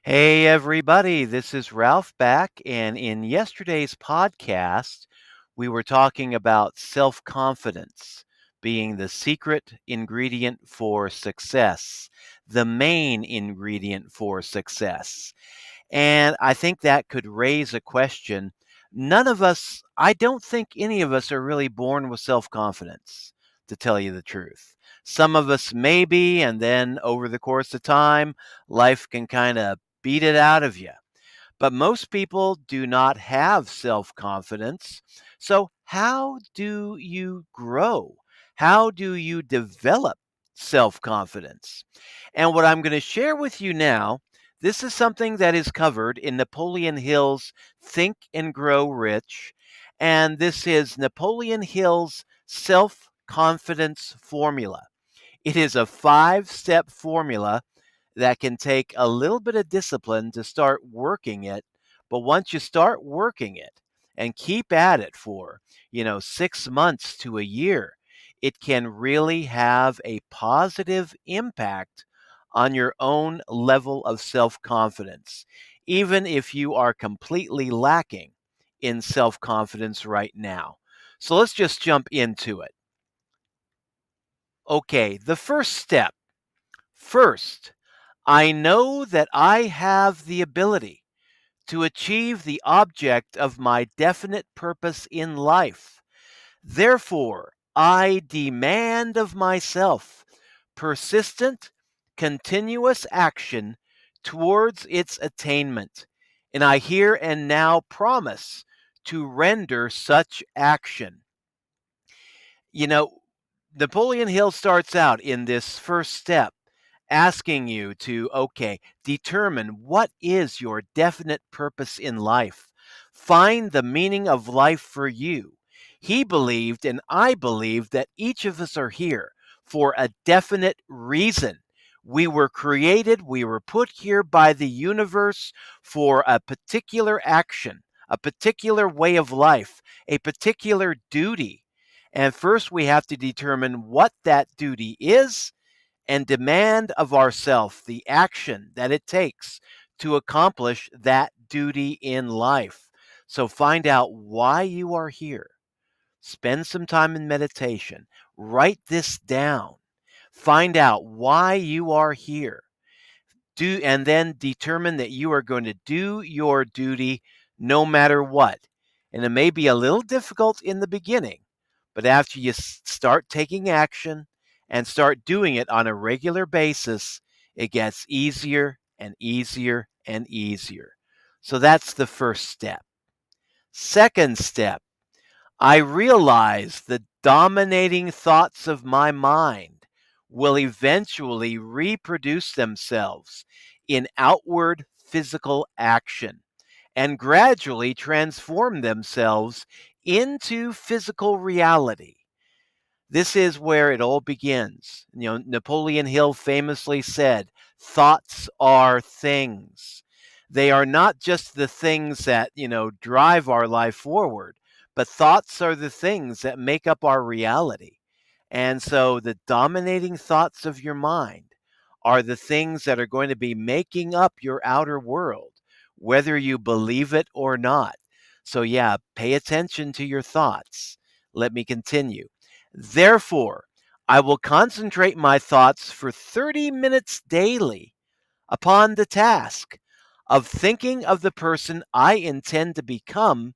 Hey, everybody, this is Ralph back. And in yesterday's podcast, we were talking about self confidence being the secret ingredient for success, the main ingredient for success. And I think that could raise a question. None of us, I don't think any of us are really born with self confidence, to tell you the truth. Some of us maybe, and then over the course of time, life can kind of beat it out of you. But most people do not have self confidence. So, how do you grow? How do you develop self confidence? And what I'm going to share with you now, this is something that is covered in Napoleon Hill's Think and Grow Rich. And this is Napoleon Hill's self confidence formula. It is a 5-step formula that can take a little bit of discipline to start working it. But once you start working it and keep at it for, 6 months to a year, it can really have a positive impact on your own level of self confidence, even if you are completely lacking in self confidence right now. So let's just jump into it. Okay, the first step. First, I know that I have the ability to achieve the object of my definite purpose in life. Therefore, I demand of myself persistent, continuous action towards its attainment. And I here and now promise to render such action. You know, Napoleon Hill starts out in this first step asking you to, okay, determine what is your definite purpose in life. Find the meaning of life for you. He believed, and I believe, that each of us are here for a definite reason. We were created, we were put here by the universe for a particular action, a particular way of life, a particular duty. And first, we have to determine what that duty is and demand of ourselves the action that it takes to accomplish that duty in life. So find out why you are here. Spend some time in meditation. Write this down. Find out why you are here. Do and then determine that you are going to do your duty no matter what. And it may be a little difficult in the beginning, but after you start taking action and start doing it on a regular basis, it gets easier and easier and easier. So that's the first step. Second step, I realize the dominating thoughts of my mind will eventually reproduce themselves in outward physical action and gradually transform themselves into physical reality. This is where it all begins. Napoleon Hill famously said, thoughts are things. They are not just the things that, drive our life forward, but thoughts are the things that make up our reality. And so the dominating thoughts of your mind are the things that are going to be making up your outer world, whether you believe it or not. So, yeah, pay attention to your thoughts. Let me continue. Therefore, I will concentrate my thoughts for 30 minutes daily upon the task of thinking of the person I intend to become,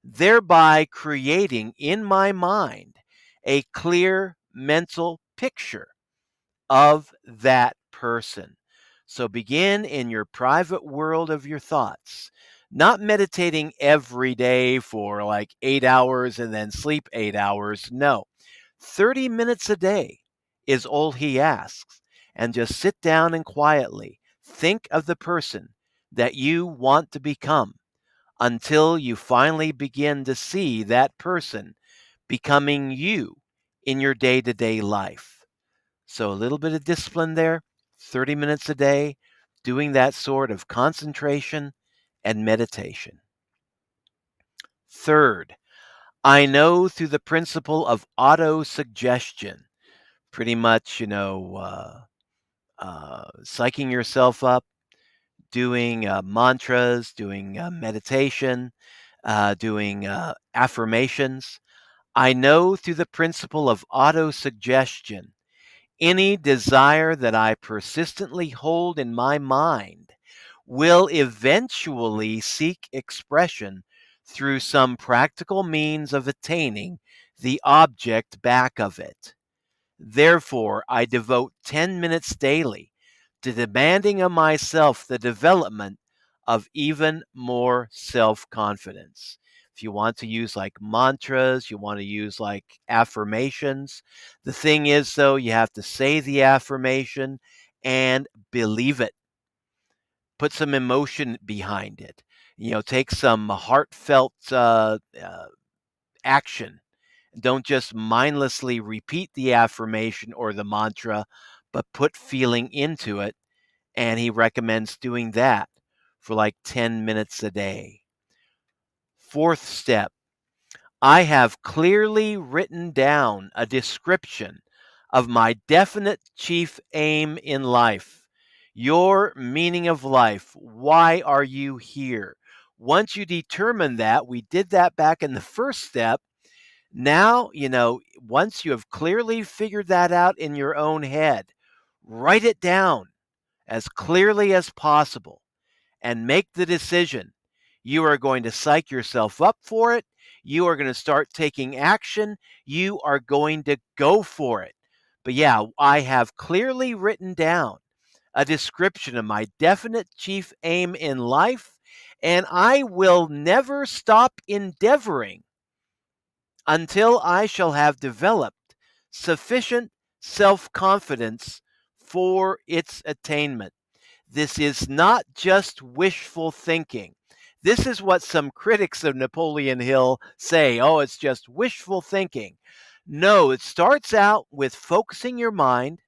thereby creating in my mind a clear mental picture of that person. So begin in your private world of your thoughts, not meditating every day for like 8 hours and then sleep 8 hours. No, 30 minutes a day is all he asks. And just sit down and quietly think of the person that you want to become until you finally begin to see that person becoming you in your day to day life. So a little bit of discipline there, 30 minutes a day, doing that sort of concentration and meditation. Third, I know through the principle of auto suggestion, pretty much, psyching yourself up, doing mantras, doing meditation, doing affirmations. I know through the principle of autosuggestion, any desire that I persistently hold in my mind will eventually seek expression through some practical means of attaining the object back of it. Therefore, I devote 10 minutes daily to demanding of myself the development of even more self confidence. If you want to use like mantras, you want to use like affirmations. The thing is, though, you have to say the affirmation and believe it. Put some emotion behind it. Take some heartfelt action. Don't just mindlessly repeat the affirmation or the mantra, but put feeling into it. And he recommends doing that for like 10 minutes a day. Fourth step, I have clearly written down a description of my definite chief aim in life. Your meaning of life. Why are you here? Once you determine that, we did that back in the first step. Now, once you have clearly figured that out in your own head, write it down as clearly as possible and make the decision. You are going to psych yourself up for it. You are going to start taking action. You are going to go for it. But yeah, I have clearly written down a description of my definite chief aim in life, and I will never stop endeavoring until I shall have developed sufficient self confidence for its attainment. This is not just wishful thinking. This is what some critics of Napoleon Hill say. Oh, it's just wishful thinking. No, it starts out with focusing your mind,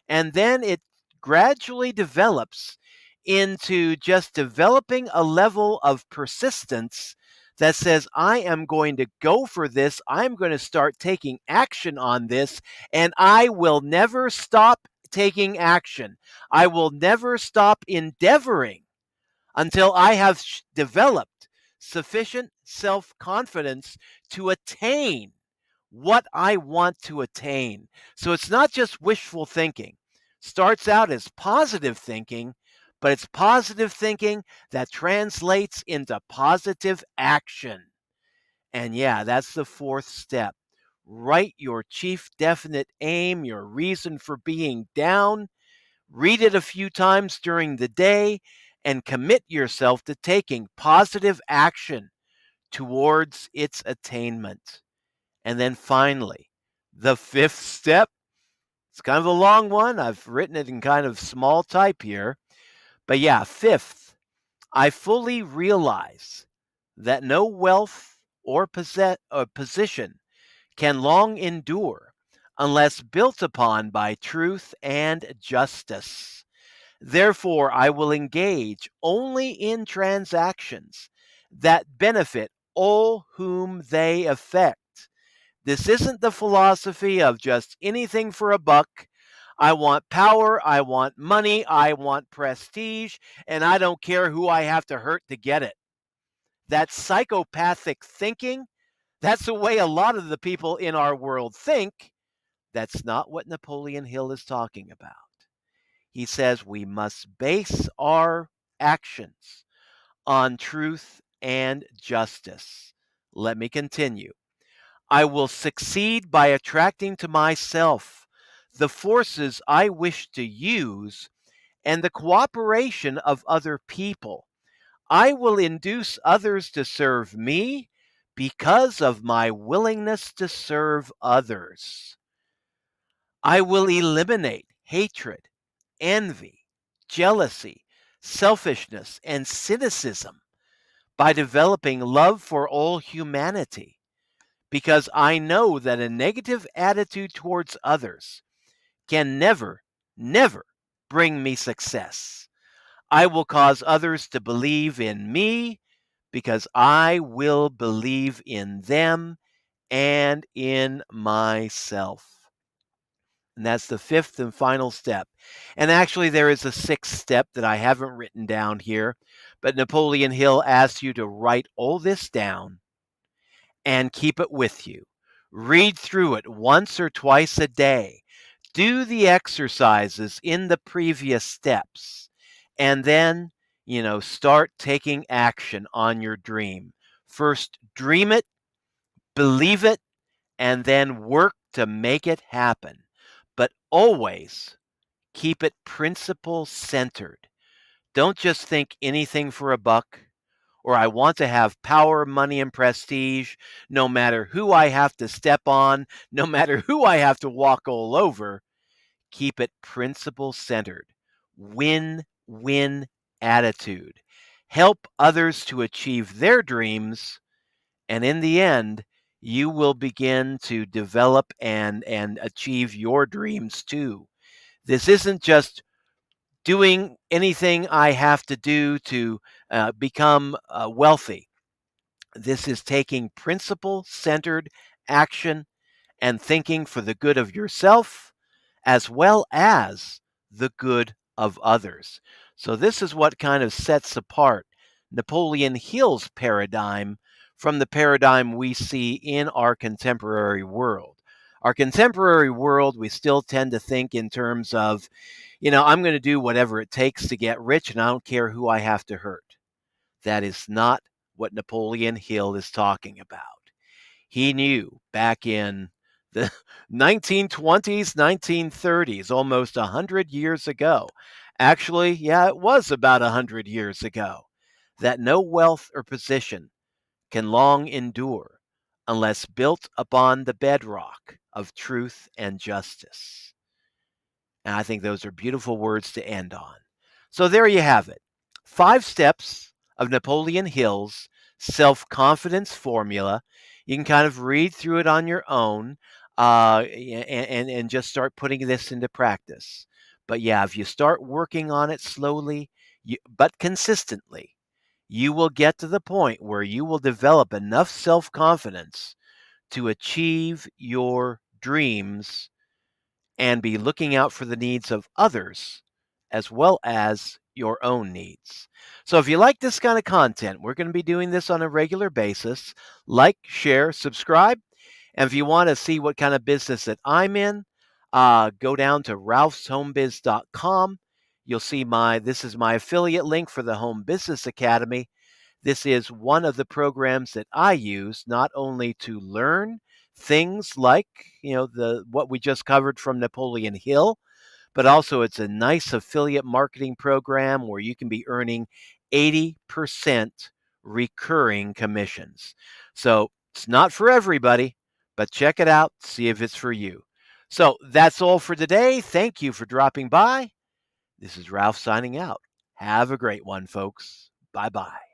and then it gradually develops into just developing a level of persistence that says, I am going to go for this. I'm going to start taking action on this, and I will never stop taking action. I will never stop endeavoring until I have developed sufficient self confidence to attain what I want to attain. So it's not just wishful thinking. Starts out as positive thinking, but it's positive thinking that translates into positive action. And yeah, that's the fourth step. Write your chief definite aim, your reason for being down. Read it a few times during the day and commit yourself to taking positive action towards its attainment. And then finally, the fifth step, it's kind of a long one. I've written it in kind of small type here. But yeah, fifth, I fully realize that no wealth or position can long endure unless built upon by truth and justice. Therefore, I will engage only in transactions that benefit all whom they affect. This isn't the philosophy of just anything for a buck. I want power, I want money, I want prestige, and I don't care who I have to hurt to get it. That psychopathic thinking, that's the way a lot of the people in our world think. That's not what Napoleon Hill is talking about. He says we must base our actions on truth and justice. Let me continue. I will succeed by attracting to myself the forces I wish to use and the cooperation of other people. I will induce others to serve me because of my willingness to serve others. I will eliminate hatred, envy, jealousy, selfishness, and cynicism by developing love for all humanity, because I know that a negative attitude towards others can never, never bring me success. I will cause others to believe in me because I will believe in them and in myself. And that's the fifth and final step. And actually, there is a sixth step that I haven't written down here, but Napoleon Hill asks you to write all this down and keep it with you. Read through it once or twice a day. Do the exercises in the previous steps. And then, start taking action on your dream. First, dream it, believe it, and then work to make it happen. But always keep it principle centered. Don't just think anything for a buck, or I want to have power, money, and prestige, no matter who I have to step on, no matter who I have to walk all over. Keep it principle centered. Win win attitude. Help others to achieve their dreams, and in the end, you will begin to develop and achieve your dreams too. This isn't just doing anything I have to do to become wealthy. This is taking principle centered action and thinking for the good of yourself as well as the good of others. So, this is what kind of sets apart Napoleon Hill's paradigm from the paradigm we see in our contemporary world. Our contemporary world, we still tend to think in terms of, I'm going to do whatever it takes to get rich and I don't care who I have to hurt. That is not what Napoleon Hill is talking about. He knew back in the 1920s, 1930s, almost 100 years ago. Actually, yeah, it was about 100 years ago, that no wealth or position can long endure unless built upon the bedrock of truth and justice. And I think those are beautiful words to end on. So there you have it. 5 steps of Napoleon Hill's self-confidence formula. You can kind of read through it on your own and just start putting this into practice. But yeah, if you start working on it slowly, but consistently, you will get to the point where you will develop enough self-confidence to achieve your dreams and be looking out for the needs of others as well as your own needs. So if you like this kind of content, we're going to be doing this on a regular basis. Like, share, subscribe. And if you want to see what kind of business that I'm in, go down to ralphshomebiz.com. You'll see this is my affiliate link for the Home Business Academy. This is one of the programs that I use not only to learn things like, what we just covered from Napoleon Hill, but also it's a nice affiliate marketing program where you can be earning 80% recurring commissions. So it's not for everybody, but check it out, see if it's for you. So that's all for today. Thank you for dropping by. This is Ralph signing out. Have a great one, folks. Bye-bye.